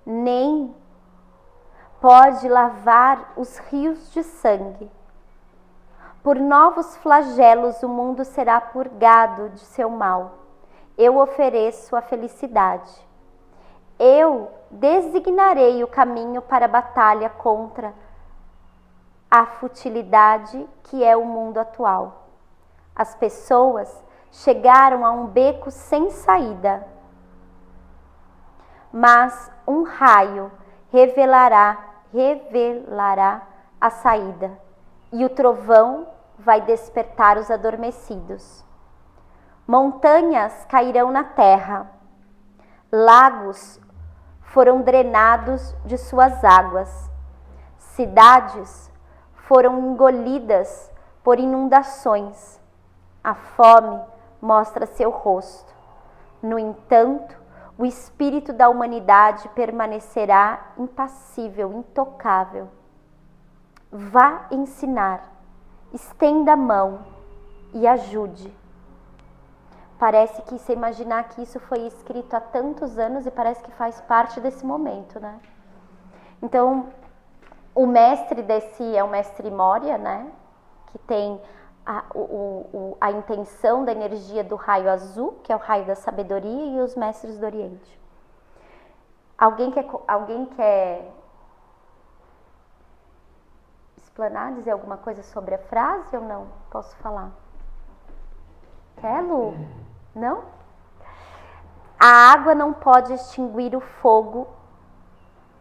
nem pode lavar os rios de sangue. Por novos flagelos o mundo será purgado de seu mal. Eu ofereço a felicidade. Eu designarei o caminho para a batalha contra a futilidade que é o mundo atual. As pessoas chegaram a um beco sem saída, mas um raio revelará a saída, e o trovão vai despertar os adormecidos. Montanhas cairão na terra, lagos foram drenados de suas águas, cidades foram engolidas por inundações. A fome mostra seu rosto. No entanto, o espírito da humanidade permanecerá impassível, intocável. Vá ensinar, estenda a mão e ajude. Parece que você imaginar que isso foi escrito há tantos anos e parece que faz parte desse momento, né? Então, o mestre desse é o mestre Moria, né? Que tem a intenção da energia do raio azul, que é o raio da sabedoria, e os mestres do Oriente. Alguém quer explanar, dizer alguma coisa sobre a frase ou não? Posso falar? Quer, Lu? Não? A água não pode extinguir o fogo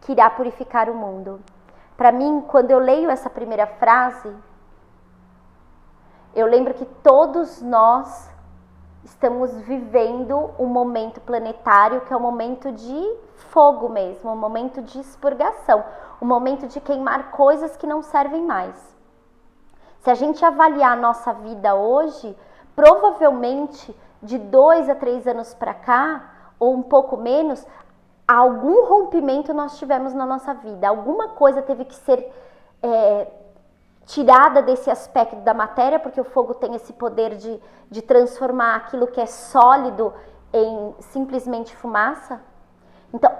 que irá purificar o mundo. Para mim, quando eu leio essa primeira frase, eu lembro que todos nós estamos vivendo um momento planetário que é um momento de fogo mesmo, um momento de expurgação, um momento de queimar coisas que não servem mais. Se a gente avaliar a nossa vida hoje, provavelmente de 2 a 3 anos para cá, ou um pouco menos, algum rompimento nós tivemos na nossa vida, alguma coisa teve que ser tirada desse aspecto da matéria, porque o fogo tem esse poder de transformar aquilo que é sólido em simplesmente fumaça. Então,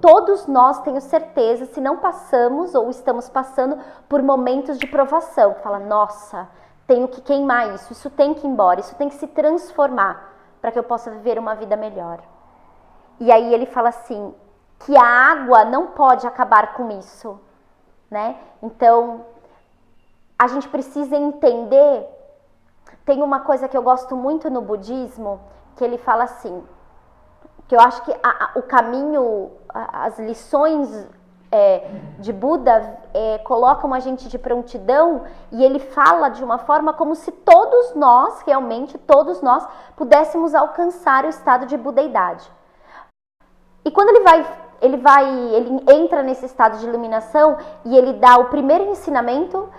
todos nós, tenho certeza, se não passamos ou estamos passando por momentos de provação, que fala, nossa, tenho que queimar isso tem que ir embora, isso tem que se transformar para que eu possa viver uma vida melhor. E aí ele fala assim, que a água não pode acabar com isso, né? Então, a gente precisa entender, tem uma coisa que eu gosto muito no budismo, que ele fala assim, que eu acho que o caminho, as lições de Buda colocam a gente de prontidão, e ele fala de uma forma como se todos nós, realmente todos nós, pudéssemos alcançar o estado de budeidade. E quando ele entra nesse estado de iluminação e ele dá o primeiro ensinamento,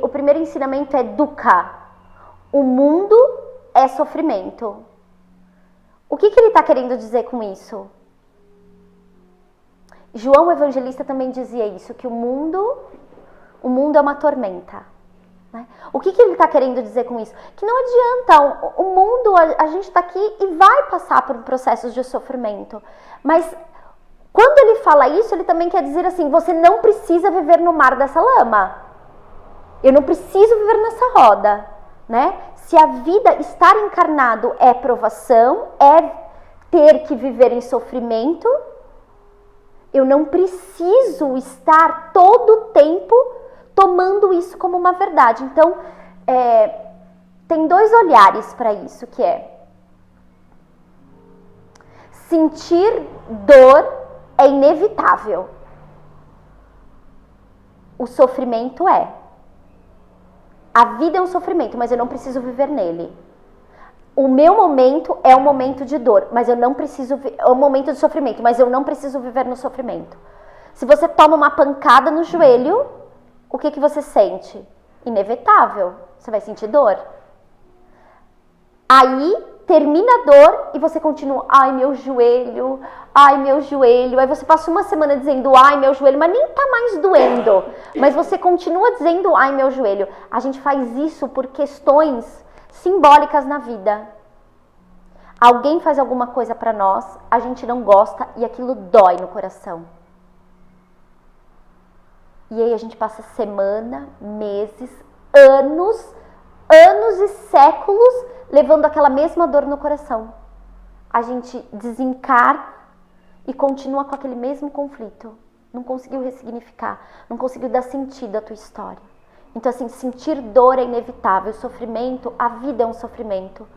o primeiro ensinamento é dukkha. O mundo é sofrimento. O que ele está querendo dizer com isso? João Evangelista também dizia isso, que o mundo é uma tormenta. Né? O que ele está querendo dizer com isso? Que não adianta, o mundo, a gente está aqui e vai passar por processos de sofrimento. Mas quando ele fala isso, ele também quer dizer assim, você não precisa viver no mar dessa lama. Eu não preciso viver nessa roda. Né? Se a vida, estar encarnado é provação, é ter que viver em sofrimento, eu não preciso estar todo o tempo tomando isso como uma verdade. Então, tem 2 olhares para isso, que é sentir dor é inevitável. O sofrimento é. A vida é um sofrimento, mas eu não preciso viver nele. O meu momento é um momento de dor, mas eu não preciso. É um momento de sofrimento, mas eu não preciso viver no sofrimento. Se você toma uma pancada no joelho, o que você sente? Inevitável. Você vai sentir dor. Aí termina a dor e você continua, ai meu joelho. Aí você passa uma semana dizendo, ai meu joelho, mas nem tá mais doendo. Mas você continua dizendo, ai meu joelho. A gente faz isso por questões simbólicas na vida. Alguém faz alguma coisa pra nós, a gente não gosta e aquilo dói no coração. E aí a gente passa semana, meses, anos e séculos levando aquela mesma dor no coração. A gente desencarna e continua com aquele mesmo conflito. Não conseguiu ressignificar, não conseguiu dar sentido à tua história. Então assim, sentir dor é inevitável, sofrimento, a vida é um sofrimento.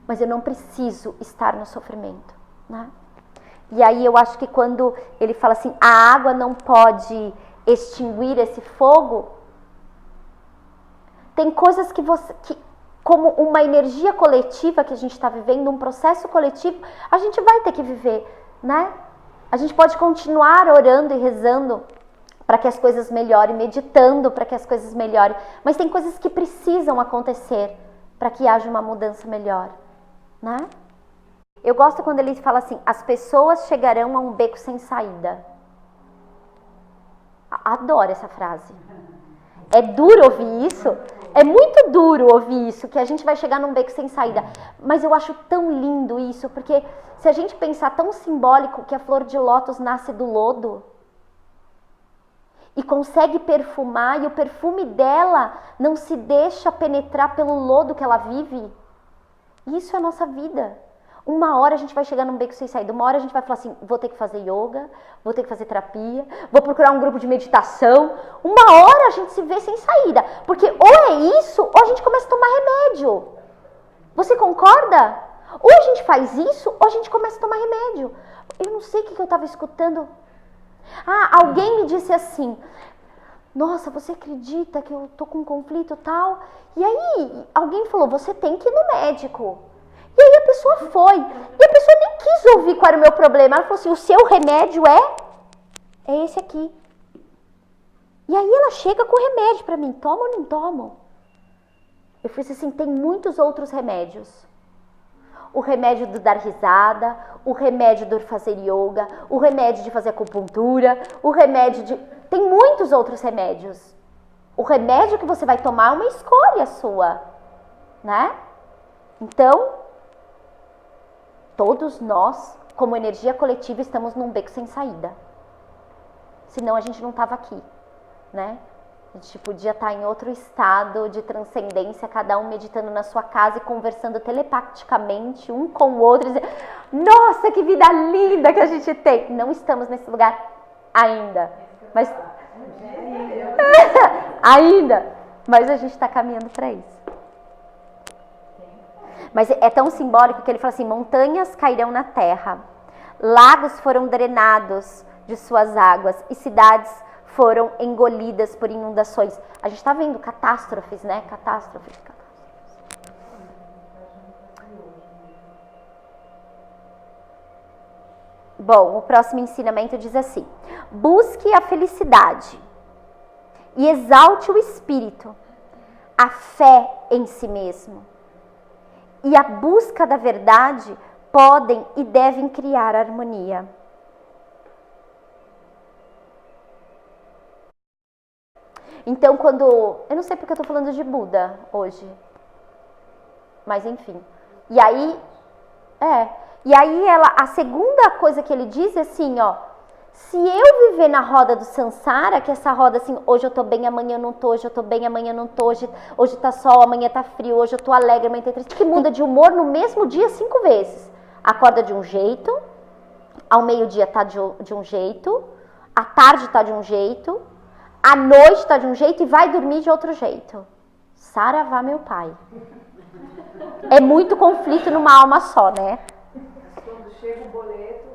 Mas eu não preciso estar no sofrimento, né? E aí eu acho que quando ele fala assim, a água não pode extinguir esse fogo, tem coisas que como uma energia coletiva que a gente está vivendo, um processo coletivo, a gente vai ter que viver, né? A gente pode continuar orando e rezando para que as coisas melhorem, meditando para que as coisas melhorem, mas tem coisas que precisam acontecer para que haja uma mudança melhor, né? Eu gosto quando ele fala assim, as pessoas chegarão a um beco sem saída. Adoro essa frase. É duro ouvir isso, é muito duro ouvir isso, que a gente vai chegar num beco sem saída. Mas eu acho tão lindo isso, porque se a gente pensar tão simbólico que a flor de lótus nasce do lodo e consegue perfumar, e o perfume dela não se deixa penetrar pelo lodo que ela vive, isso é a nossa vida. Uma hora a gente vai chegar num beco sem saída, uma hora a gente vai falar assim, vou ter que fazer yoga, vou ter que fazer terapia, vou procurar um grupo de meditação. Uma hora a gente se vê sem saída, porque ou é isso, ou a gente começa a tomar remédio. Você concorda? Ou a gente faz isso, ou a gente começa a tomar remédio. Eu não sei o que eu estava escutando. Ah, alguém me disse assim, nossa, você acredita que eu tô com um conflito e tal? E aí, alguém falou, você tem que ir no médico. E aí a pessoa foi. E a pessoa nem quis ouvir qual era o meu problema. Ela falou assim, o seu remédio é esse aqui. E aí ela chega com o remédio pra mim. Toma ou não tomo? Eu falei assim, tem muitos outros remédios. O remédio do dar risada, o remédio do fazer yoga, o remédio de fazer acupuntura, o remédio de... Tem muitos outros remédios. O remédio que você vai tomar é uma escolha sua, né? Então, todos nós, como energia coletiva, estamos num beco sem saída. Senão a gente não estava aqui, né? A gente podia estar em outro estado de transcendência, cada um meditando na sua casa e conversando telepaticamente um com o outro, e dizer, nossa, que vida linda que a gente tem. Não estamos nesse lugar ainda, mas ainda, mas a gente está caminhando para isso. Mas é tão simbólico que ele fala assim, montanhas cairão na terra, lagos foram drenados de suas águas e cidades foram engolidas por inundações. A gente está vendo catástrofes, né? Catástrofes. Bom, o próximo ensinamento diz assim, busque a felicidade e exalte o espírito, a fé em si mesmo. E a busca da verdade podem e devem criar harmonia. Então, quando... Eu não sei porque eu tô falando de Buda hoje. Mas, enfim. E aí... a segunda coisa que ele diz é assim, ó. Se eu viver na roda do Sansara, que essa roda assim, hoje eu tô bem, amanhã eu não tô, hoje eu tô bem, amanhã eu não tô, hoje tá sol, amanhã tá frio, hoje eu tô alegre, amanhã tá triste, que muda de humor no mesmo dia 5 vezes. Acorda de um jeito, ao meio-dia tá de um jeito, à tarde tá de um jeito, à noite tá de um jeito e vai dormir de outro jeito. Saravá, meu pai. É muito conflito numa alma só, né? Quando chega o boleto...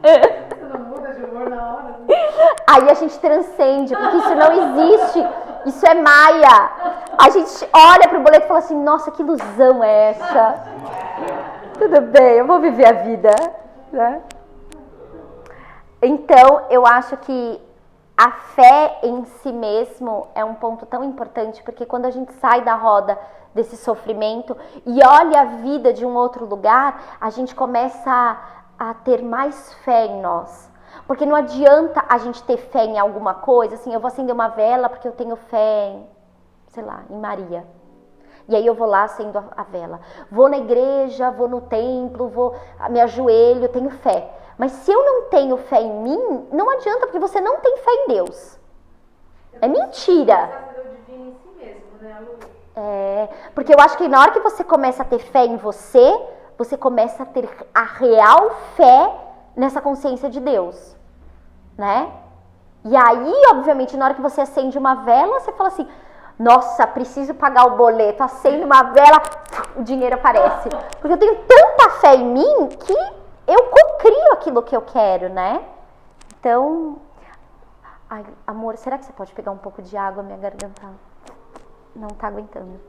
Você não muda de humor na hora? Aí a gente transcende, porque isso não existe. Isso é maia. A gente olha pro boleto e fala assim, nossa, que ilusão é essa? Tudo bem, eu vou viver a vida, né? Então, eu acho que a fé em si mesmo é um ponto tão importante, porque quando a gente sai da roda desse sofrimento e olha a vida de um outro lugar, a gente começa a ter mais fé em nós. Porque não adianta a gente ter fé em alguma coisa, assim, eu vou acender uma vela porque eu tenho fé em, sei lá, em Maria. E aí eu vou lá, acendo a vela. Vou na igreja, vou no templo, me ajoelho, tenho fé. Mas se eu não tenho fé em mim, não adianta, porque você não tem fé em Deus. É mentira. Porque eu acho que na hora que você começa a ter fé em você, você começa a ter a real fé nessa consciência de Deus, né? E aí, obviamente, na hora que você acende uma vela, você fala assim, nossa, preciso pagar o boleto, acende uma vela, o dinheiro aparece. Porque eu tenho tanta fé em mim que eu cocrio aquilo que eu quero, né? Então, ai, amor, será que você pode pegar um pouco de água? Minha garganta não tá aguentando.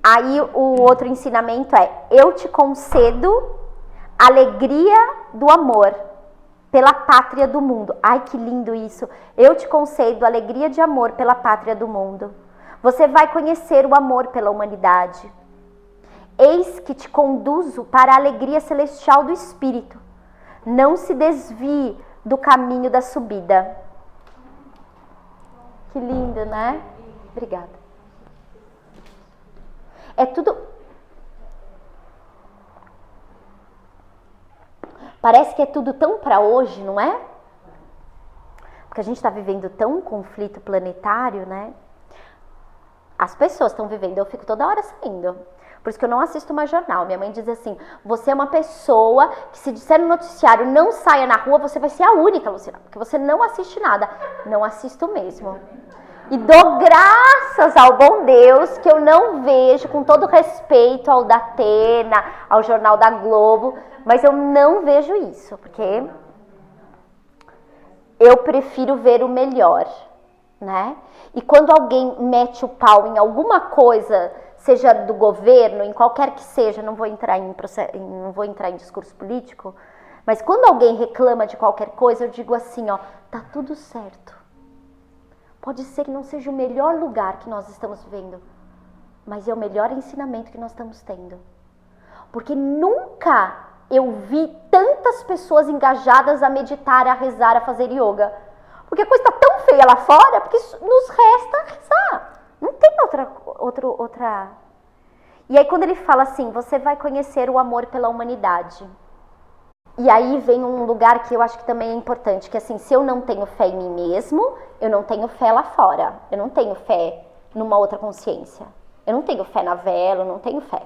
Aí o outro ensinamento é, eu te concedo alegria do amor pela pátria do mundo. Ai, que lindo isso. Eu te concedo alegria de amor pela pátria do mundo. Você vai conhecer o amor pela humanidade. Eis que te conduzo para a alegria celestial do Espírito. Não se desvie do caminho da subida. Que lindo, né? Obrigada. É tudo... Parece que é tudo tão para hoje, não é? Porque a gente está vivendo tão um conflito planetário, né? As pessoas estão vivendo, eu fico toda hora saindo. Por isso que eu não assisto mais jornal. Minha mãe diz assim, você é uma pessoa que se disser no noticiário não saia na rua, você vai ser a única, Luciana, porque você não assiste nada. Não assisto mesmo. E dou graças ao bom Deus que eu não vejo, com todo respeito ao Datena, ao Jornal da Globo, mas eu não vejo isso, porque eu prefiro ver o melhor, né? E quando alguém mete o pau em alguma coisa, seja do governo, em qualquer que seja, não vou entrar em discurso político, mas quando alguém reclama de qualquer coisa, eu digo assim, ó, tá tudo certo. Pode ser que não seja o melhor lugar que nós estamos vivendo, mas é o melhor ensinamento que nós estamos tendo. Porque nunca eu vi tantas pessoas engajadas a meditar, a rezar, a fazer yoga. Porque a coisa está tão feia lá fora, porque nos resta rezar. Não tem outra... E aí quando ele fala assim, você vai conhecer o amor pela humanidade. E aí vem um lugar que eu acho que também é importante, que assim, se eu não tenho fé em mim mesmo, eu não tenho fé lá fora. Eu não tenho fé numa outra consciência. Eu não tenho fé na vela, eu não tenho fé.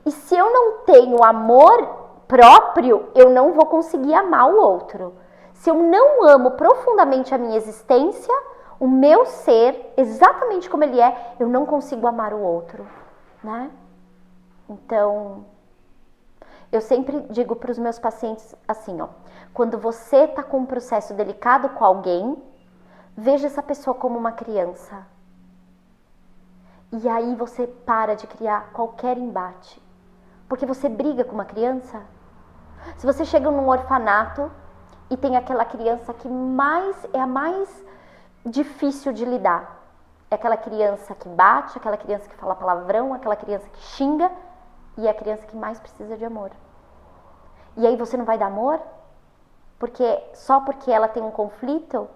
E se eu não tenho amor próprio, eu não vou conseguir amar o outro. Se eu não amo profundamente a minha existência, o meu ser, exatamente como ele é, eu não consigo amar o outro, né? Então, eu sempre digo para os meus pacientes assim, ó, quando você está com um processo delicado com alguém, veja essa pessoa como uma criança. E aí você para de criar qualquer embate. Porque você briga com uma criança. Se você chega num orfanato e tem aquela criança que é a mais difícil de lidar. É aquela criança que bate, aquela criança que fala palavrão, aquela criança que xinga e é a criança que mais precisa de amor. E aí você não vai dar amor? Só porque ela tem um conflito?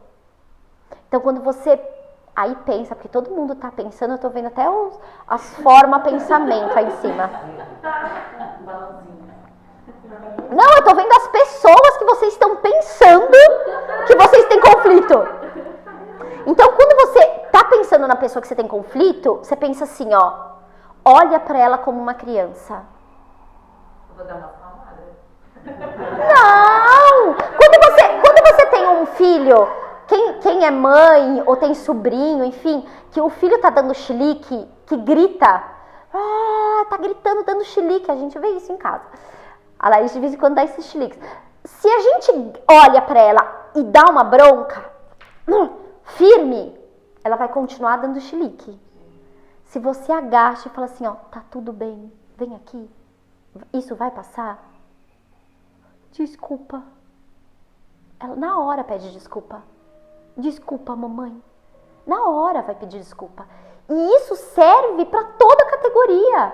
Então quando você aí pensa, porque todo mundo tá pensando, eu tô vendo até as formas pensamento aí em cima. Não, eu tô vendo as pessoas que vocês estão pensando que vocês têm conflito. Então quando você tá pensando na pessoa que você tem conflito, você pensa assim, ó, olha pra ela como uma criança. Vou dar uma palmada. Não! Quando você tem um filho, quem é mãe ou tem sobrinho, enfim, que o filho tá dando chilique, que grita, tá gritando, dando chilique, a gente vê isso em casa. A Laís de vez em quando dá esses chiliques. Se a gente olha pra ela e dá uma bronca, firme, ela vai continuar dando chilique. Se você agacha e fala assim, ó, tá tudo bem, vem aqui, isso vai passar? Desculpa. Ela na hora pede desculpa. Desculpa, mamãe. Na hora vai pedir desculpa. E isso serve para toda categoria.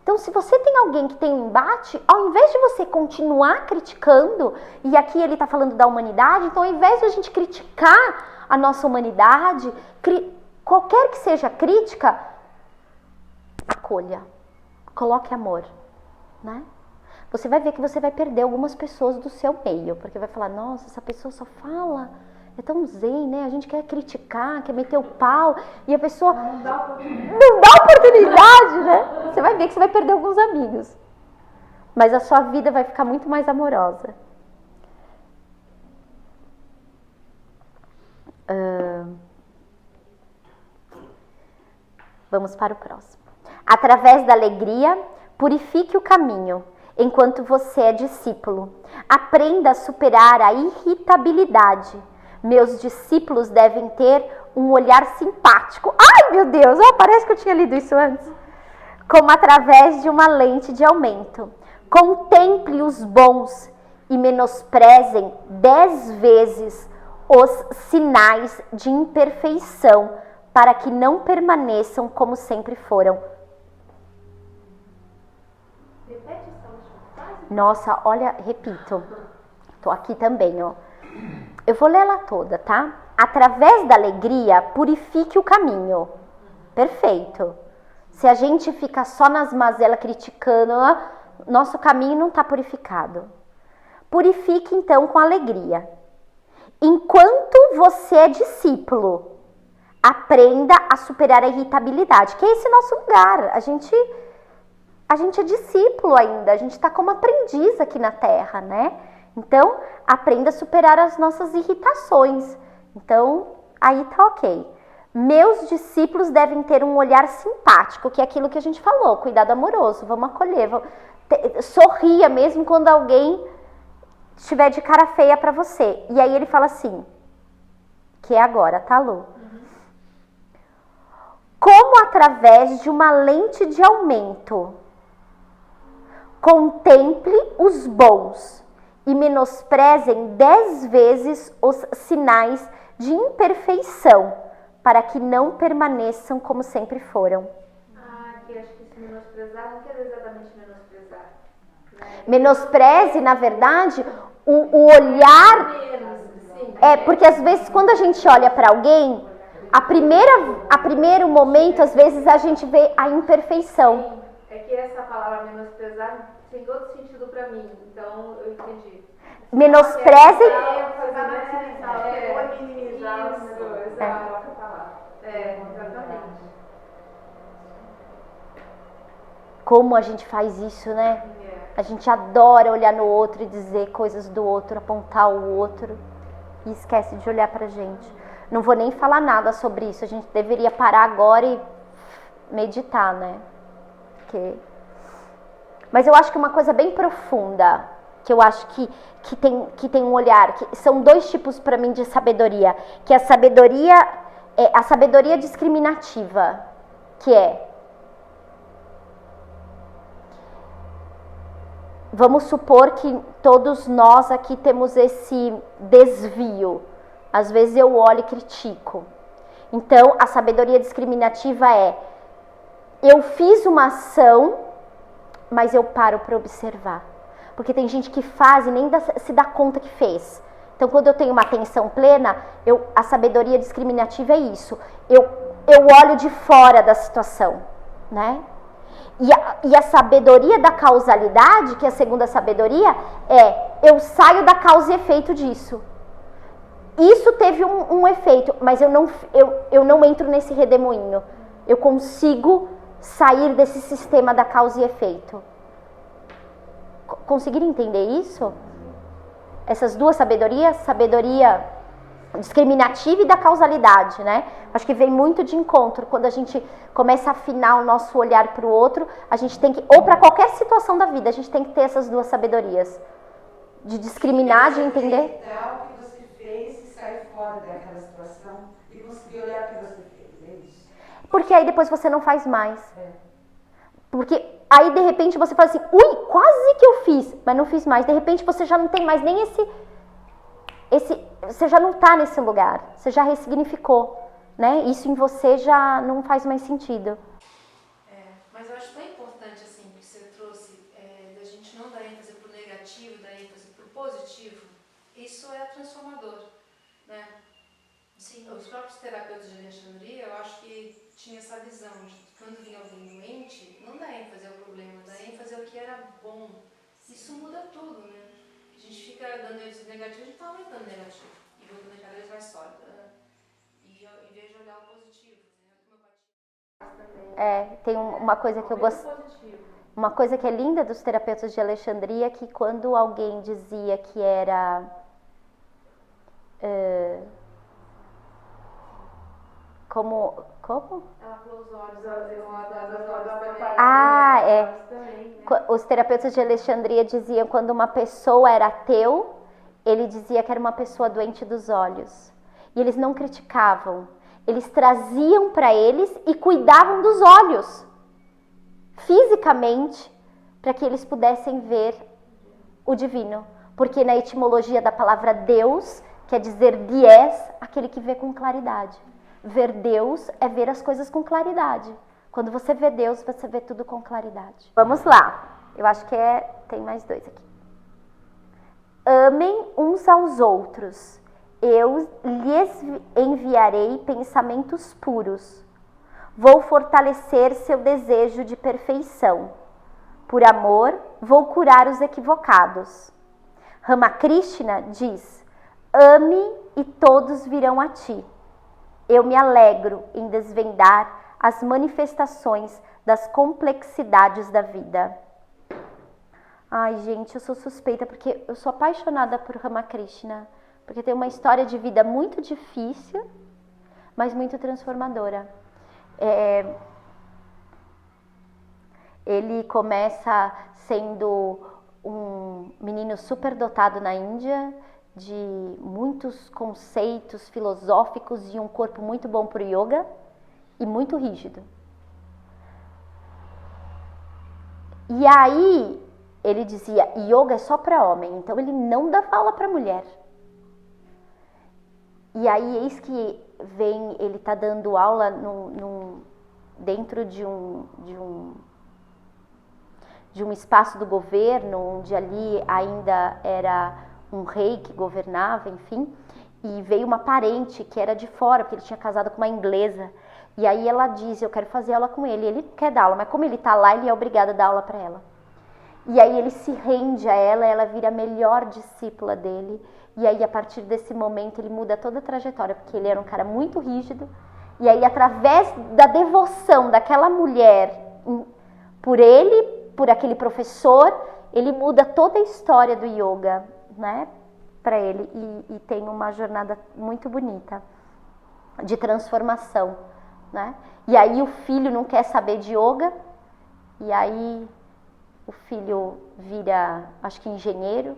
Então, se você tem alguém que tem um embate, ao invés de você continuar criticando, e aqui ele está falando da humanidade, então ao invés de a gente criticar a nossa humanidade, qualquer que seja a crítica, acolha, coloque amor, né? você vai ver que você vai perder algumas pessoas do seu meio, porque vai falar, nossa, essa pessoa só fala, é tão zen, né? A gente quer criticar, quer meter o pau, e a pessoa não dá oportunidade, né? Você vai ver que você vai perder alguns amigos. Mas a sua vida vai ficar muito mais amorosa. Vamos para o próximo. Através da alegria, purifique o caminho, enquanto você é discípulo. Aprenda a superar a irritabilidade. Meus discípulos devem ter um olhar simpático. Ai, meu Deus, parece que eu tinha lido isso antes. Como através de uma lente de aumento. Contemple os bons e menosprezem 10 vezes os sinais de imperfeição, para que não permaneçam como sempre foram. Repete essa última frase. Nossa, olha, repito. Tô aqui também, ó. Eu vou ler ela toda, tá? Através da alegria, purifique o caminho. Perfeito. Se a gente fica só nas mazelas criticando, nosso caminho não está purificado. Purifique então com alegria. Enquanto você é discípulo, aprenda a superar a irritabilidade, que é esse nosso lugar. A gente é discípulo ainda, a gente está como aprendiz aqui na Terra, né? Então, aprenda a superar as nossas irritações. Então, aí tá ok. Meus discípulos devem ter um olhar simpático, que é aquilo que a gente falou, cuidado amoroso, vamos acolher, sorria mesmo quando alguém estiver de cara feia para você. E aí ele fala assim, que é agora, tá, Lu? Como através de uma lente de aumento, contemple os bons e menosprezem 10 vezes os sinais de imperfeição, para que não permaneçam como sempre foram. Que acho que esse menosprezar não quer exatamente menosprezar. Né? Menospreze, na verdade, o olhar... porque às vezes quando a gente olha para alguém, a primeiro momento, às vezes a gente vê a imperfeição. Sim, é que essa palavra menosprezar tem todo sentido para mim, então eu entendi. Menospreze... minimizar exatamente. Como a gente faz isso, né? A gente adora olhar no outro e dizer coisas do outro, apontar o outro e esquece de olhar pra gente. Não vou nem falar nada sobre isso, a gente deveria parar agora e meditar, né? Mas eu acho que uma coisa bem profunda, que eu acho que tem um olhar, que são dois tipos para mim de sabedoria, que a sabedoria discriminativa, que é, vamos supor que todos nós aqui temos esse desvio, às vezes eu olho e critico. Então a sabedoria discriminativa é, eu fiz uma ação, mas eu paro para observar. Porque tem gente que faz e nem se dá conta que fez. Então, quando eu tenho uma atenção plena, a sabedoria discriminativa é isso. Eu olho de fora da situação, né? E a sabedoria da causalidade, que é a segunda sabedoria, eu saio da causa e efeito disso. Isso teve um efeito, mas eu não entro nesse redemoinho. Eu consigo sair desse sistema da causa e efeito. Conseguiram entender isso? Essas duas sabedorias, sabedoria discriminativa e da causalidade, né? Acho que vem muito de encontro. Quando a gente começa a afinar o nosso olhar para o outro, a gente tem que, ou para qualquer situação da vida, a gente tem que ter essas duas sabedorias. De discriminar, de entender. O que você fez e sair fora daquela situação e conseguir olhar o que você fez, é isso? Porque aí depois você não faz mais. Porque aí de repente você fala assim, ui, quase que eu fiz, mas não fiz mais. De repente você já não tem mais nem você já não está nesse lugar, você já ressignificou, né? Isso em você já não faz mais sentido. Mas eu acho tão importante assim que você trouxe, da gente não dar ênfase para o negativo, dar ênfase para o positivo. Isso é transformador, né? Sim. Os próprios terapeutas de Alexandria, eu acho que tinha essa visão de quando vinha alguém doente, não dá ênfase ao problema, dá ênfase ao que era bom. E ia dando ênfase negativo, a gente está aumentando o negativo. E voltando cada vez mais sólido. Né? E em vez de olhar o positivo, né? Tem uma coisa que eu gosto. Uma coisa que é linda dos terapeutas de Alexandria é que quando alguém dizia que era como? Ela falou os olhos também. Os terapeutas de Alexandria diziam quando uma pessoa era ateu, ele dizia que era uma pessoa doente dos olhos. E eles não criticavam. Eles traziam para eles e cuidavam dos olhos, fisicamente, para que eles pudessem ver o divino. Porque na etimologia da palavra Deus, quer dizer dies, aquele que vê com claridade. Ver Deus é ver as coisas com claridade. Quando você vê Deus, você vê tudo com claridade. Vamos lá. Eu acho que tem mais 2 aqui. Amem uns aos outros. Eu lhes enviarei pensamentos puros. Vou fortalecer seu desejo de perfeição. Por amor, vou curar os equivocados. Ramakrishna diz: ame e todos virão a ti. Eu me alegro em desvendar as manifestações das complexidades da vida. Ai, gente, eu sou suspeita porque eu sou apaixonada por Ramakrishna, porque tem uma história de vida muito difícil, mas muito transformadora. Ele começa sendo um menino superdotado na Índia, de muitos conceitos filosóficos e um corpo muito bom para o yoga e muito rígido. E aí ele dizia, yoga é só para homem, então ele não dava aula para mulher. E aí eis que ele está dando aula dentro de um espaço do governo, onde ali ainda era um rei que governava, enfim, e veio uma parente que era de fora, porque ele tinha casado com uma inglesa, e aí ela diz, eu quero fazer aula com ele, ele quer dar aula, mas como ele está lá, ele é obrigado a dar aula para ela. E aí ele se rende a ela vira a melhor discípula dele, e aí a partir desse momento ele muda toda a trajetória, porque ele era um cara muito rígido, e aí através da devoção daquela mulher por ele, por aquele professor, ele muda toda a história do yoga, né, para ele, e tem uma jornada muito bonita de transformação, né? E aí o filho não quer saber de yoga, e aí o filho vira, acho que engenheiro,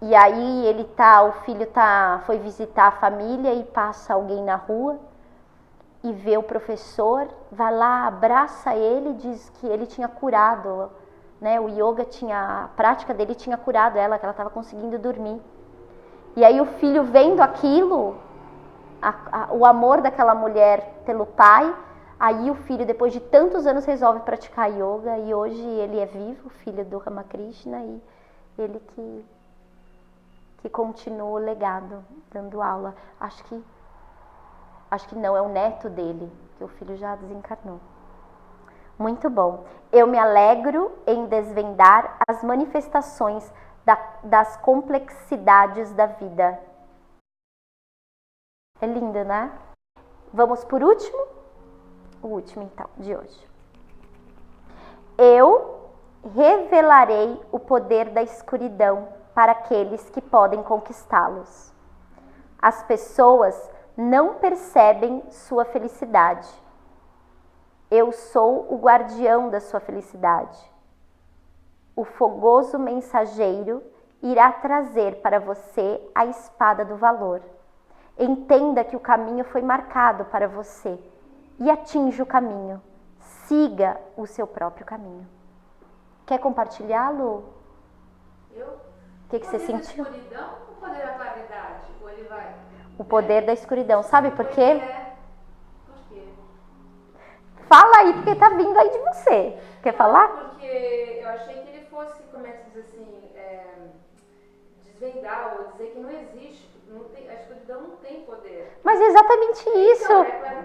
e aí o filho foi visitar a família e passa alguém na rua e vê o professor, vai lá, abraça ele, diz que ele tinha curado, né, o yoga a prática dele tinha curado ela, que ela estava conseguindo dormir. E aí o filho vendo aquilo, o amor daquela mulher pelo pai, aí o filho, depois de tantos anos, resolve praticar yoga, e hoje ele é vivo, o filho do Ramakrishna, e ele que continua o legado, dando aula. Acho que não, é o neto dele, que o filho já desencarnou. Muito bom. Eu me alegro em desvendar as manifestações das complexidades da vida. É lindo, né? Vamos por último? O último, então, de hoje. Eu revelarei o poder da escuridão para aqueles que podem conquistá-los. As pessoas não percebem sua felicidade. Eu sou o guardião da sua felicidade. O fogoso mensageiro irá trazer para você a espada do valor. Entenda que o caminho foi marcado para você e atinja o caminho. Siga o seu próprio caminho. Quer compartilhá-lo? Eu? O que você sentiu? O poder da escuridão ou o poder da claridade? Ou ele vai? O poder da escuridão. Sabe por quê? Por quê? Fala aí, porque tá vindo aí de você. Quer falar? Porque eu achei que ele fosse, como é que se diz assim, desvendar ou dizer que não existe. A escuridão não tem poder. Mas é exatamente isso. Então, é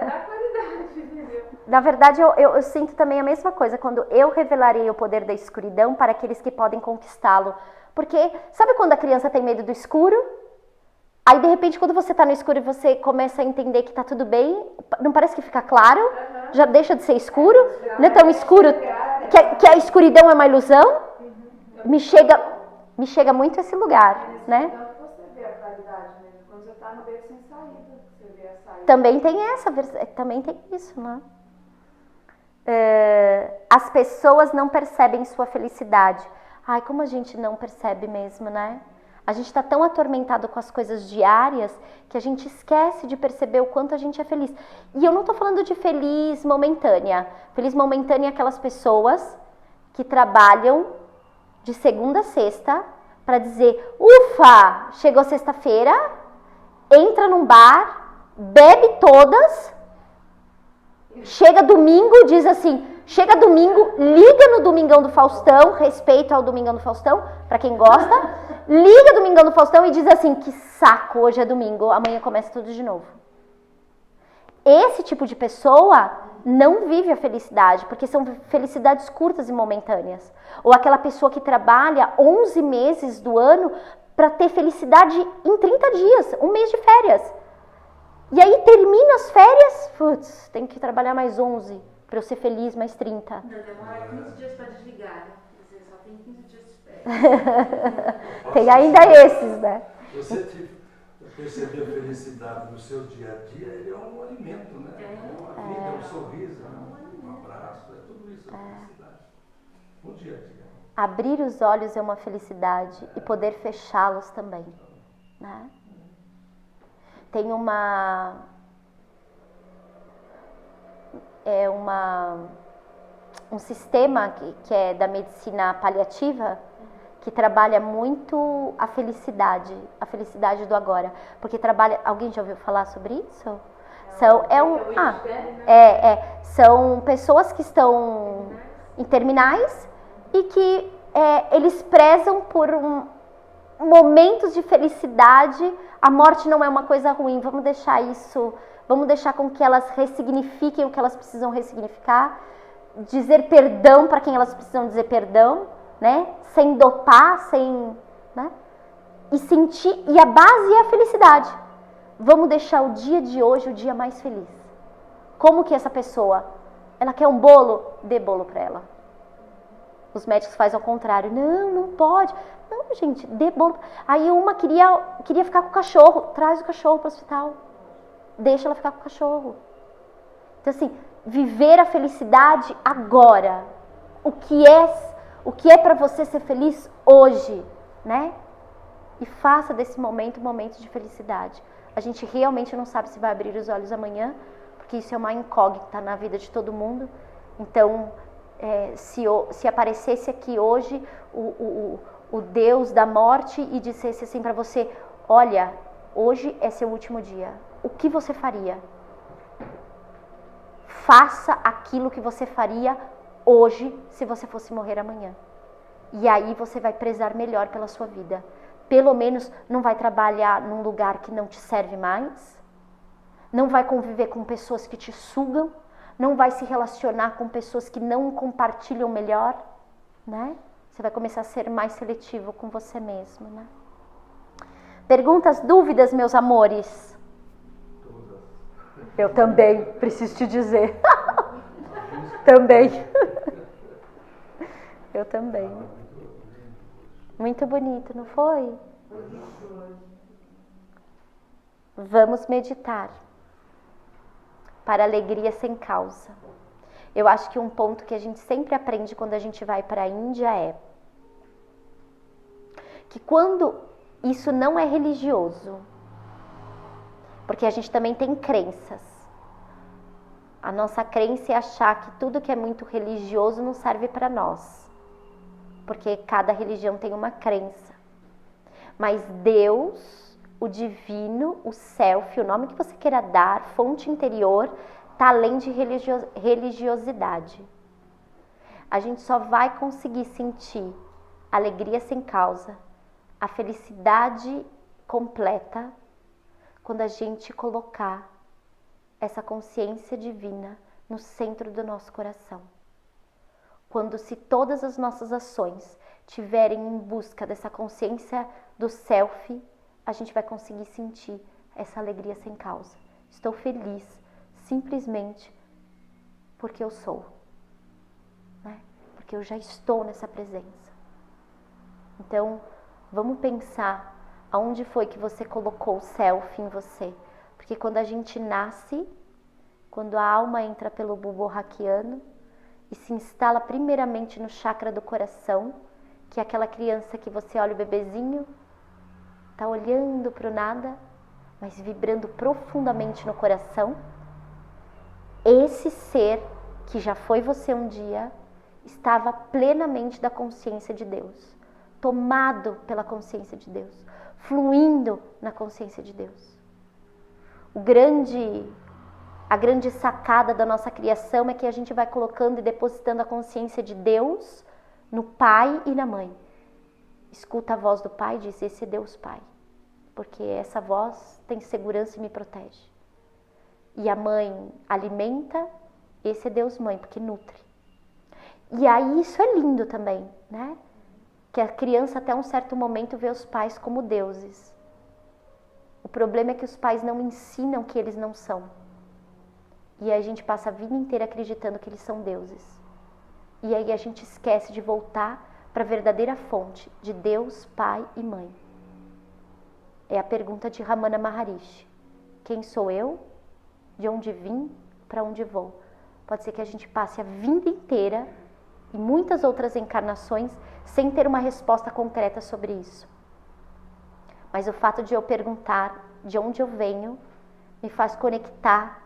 dar claridade, entendeu? Na verdade, eu sinto também a mesma coisa, quando eu revelarei o poder da escuridão para aqueles que podem conquistá-lo. Porque, sabe quando a criança tem medo do escuro? Aí, de repente, quando você está no escuro e você começa a entender que está tudo bem, não parece que fica claro? Já deixa de ser escuro? Não é tão escuro que a escuridão é uma ilusão? Me chega muito esse lugar, né? Então você vê a claridade mesmo, quando você está no beco sem saída, você vê a saída. Também tem isso, né? As pessoas não percebem sua felicidade. Ai, como a gente não percebe mesmo, né? A gente está tão atormentado com as coisas diárias que a gente esquece de perceber o quanto a gente é feliz. E eu não estou falando de feliz momentânea. Feliz momentânea é aquelas pessoas que trabalham de segunda a sexta para dizer, ufa, chegou sexta-feira, entra num bar, bebe todas, chega domingo, diz assim, chega domingo, liga no Domingão do Faustão, respeito ao Domingão do Faustão, para quem gosta, liga no Domingão do Faustão e diz assim, que saco, hoje é domingo, amanhã começa tudo de novo. Esse tipo de pessoa não vive a felicidade, porque são felicidades curtas e momentâneas. Ou aquela pessoa que trabalha 11 meses do ano para ter felicidade em 30 dias, um mês de férias. E aí termina as férias, putz, tem que trabalhar mais 11 para eu ser feliz, mais 30. Não, demora 15 dias para desligar, né? Quer dizer, só tem 15 dias de férias. Tem ainda esses, né? Você perceber a felicidade no seu dia a dia, ele é um alimento, né? É uma vida, é um sorriso, um abraço, é tudo isso, é felicidade. No dia a dia. Abrir os olhos é uma felicidade e poder fechá-los também, né? Tem um sistema que é da medicina paliativa, que trabalha muito a felicidade do agora. Porque trabalha... Alguém já ouviu falar sobre isso? São pessoas que estão em terminais e que eles prezam por momentos de felicidade. A morte não é uma coisa ruim, vamos deixar com que elas ressignifiquem o que elas precisam ressignificar, dizer perdão para quem elas precisam dizer perdão, né? Sem dopar, né? E sentir, e a base é a felicidade. Vamos deixar o dia de hoje o dia mais feliz. Como que essa pessoa, ela quer um bolo? Dê bolo para ela. Os médicos fazem ao contrário. Não pode. Não, gente, dê bolo. Aí uma queria ficar com o cachorro. Traz o cachorro para o hospital. Deixa ela ficar com o cachorro. Então assim, viver a felicidade agora. O que é para você ser feliz hoje, né? E faça desse momento um momento de felicidade. A gente realmente não sabe se vai abrir os olhos amanhã, porque isso é uma incógnita na vida de todo mundo. Então, se aparecesse aqui hoje o Deus da morte e dissesse assim para você, olha, hoje é seu último dia, o que você faria? Faça aquilo que você faria hoje se você fosse morrer amanhã. E aí você vai prezar melhor pela sua vida. Pelo menos não vai trabalhar num lugar que não te serve mais, não vai conviver com pessoas que te sugam, não vai se relacionar com pessoas que não compartilham melhor, né? Você vai começar a ser mais seletivo com você mesmo, né? Perguntas, dúvidas, meus amores? Todas. Eu também, preciso te dizer. Também. Eu também. Muito bonito, não foi? Vamos meditar. Para alegria sem causa. Eu acho que um ponto que a gente sempre aprende quando a gente vai para a Índia é que quando isso não é religioso, porque a gente também tem crenças. A nossa crença é achar que tudo que é muito religioso não serve para nós, porque cada religião tem uma crença. Mas Deus, o divino, o self, o nome que você queira dar, fonte interior, está além de religiosidade. A gente só vai conseguir sentir alegria sem causa a felicidade completa quando a gente colocar essa consciência divina no centro do nosso coração. Quando se todas as nossas ações tiverem em busca dessa consciência do self, a gente vai conseguir sentir essa alegria sem causa. Estou feliz simplesmente porque eu sou, né? Porque eu já estou nessa presença. Então, vamos pensar aonde foi que você colocou o self em você. Porque quando a gente nasce, quando a alma entra pelo bulbo raquiano e se instala primeiramente no chakra do coração, que é aquela criança que você olha o bebezinho, tá olhando para o nada, mas vibrando profundamente no coração, esse ser que já foi você um dia, estava plenamente da consciência de Deus, tomado pela consciência de Deus, fluindo na consciência de Deus. A grande sacada da nossa criação é que a gente vai colocando e depositando a consciência de Deus no pai e na mãe. Escuta a voz do pai e diz: esse é Deus Pai, porque essa voz tem segurança e me protege. E a mãe alimenta, esse é Deus Mãe, porque nutre. E aí isso é lindo também, né? Que a criança até um certo momento vê os pais como deuses. O problema é que os pais não ensinam que eles não são. E aí a gente passa a vida inteira acreditando que eles são deuses. E aí a gente esquece de voltar para a verdadeira fonte de Deus, Pai e Mãe. É a pergunta de Ramana Maharishi. Quem sou eu? De onde vim? Para onde vou? Pode ser que a gente passe a vida inteira e muitas outras encarnações sem ter uma resposta concreta sobre isso. Mas o fato de eu perguntar de onde eu venho me faz conectar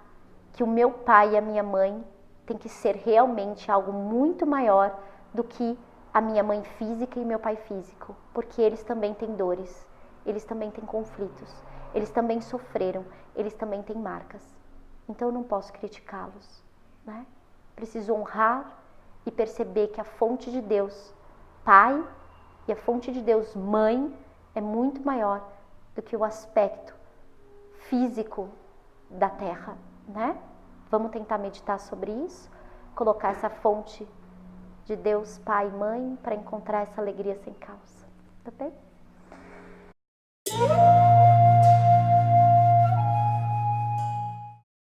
que o meu pai e a minha mãe tem que ser realmente algo muito maior do que a minha mãe física e meu pai físico, porque eles também têm dores, eles também têm conflitos, eles também sofreram, eles também têm marcas. Então eu não posso criticá-los, né? Preciso honrar e perceber que a fonte de Deus, Pai, e a fonte de Deus, Mãe, é muito maior do que o aspecto físico da Terra, né? Vamos tentar meditar sobre isso, colocar essa fonte de Deus, Pai e Mãe, para encontrar essa alegria sem causa, tá bem?